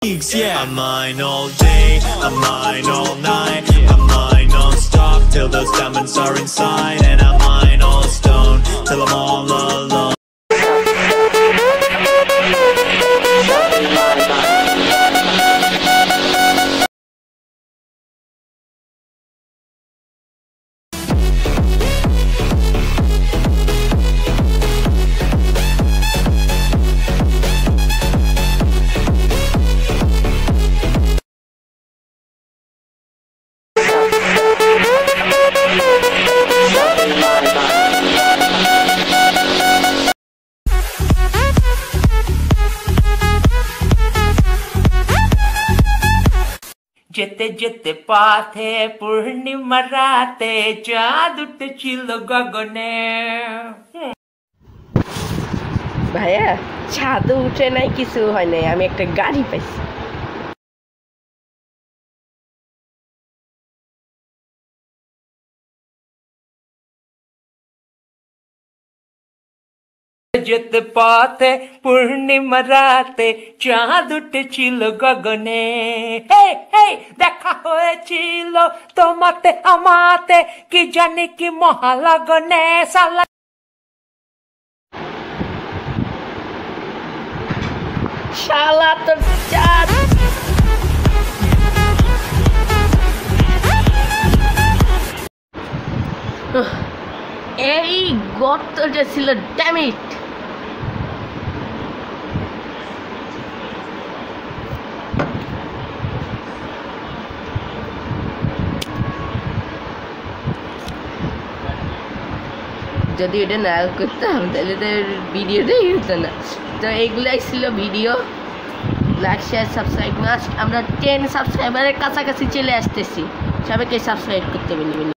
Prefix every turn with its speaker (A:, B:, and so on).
A: Yeah, I'm mine all day, I'm mine all night, I'm mine non-stop till those diamonds are inside, and I'm mine all stone till I'm all alone.
B: যেতে যেতে পথে পূর্ণিমা রাতে চাঁদ উঠেছিল গগনে।
C: ভাইয়া ছাদে উঠে নাই, কিছু হয় নাই, আমি একটা গাড়ি পাইছি।
B: যেতে পথে পূর্ণিমা রাতে চাঁদ উঠেছিল গগনে। হে হে দেখা হয়েছিল তোমাতে আমাতে, কি জানি কি মহালগনে। সালা
C: শালা তোর চাঁদ এই গর্তটা ছিল, ড্যাম ইট। যদি এটা না করতাম তাহলে তো ভিডিওটাই হতো না। তো এইগুলাই ছিল video. Like share subscribe must. আমরা 10 সাবস্ক্রাইবারের কাছাকাছি চলে আসতেছি, সবাইকে সাবস্ক্রাইব করতে বলি।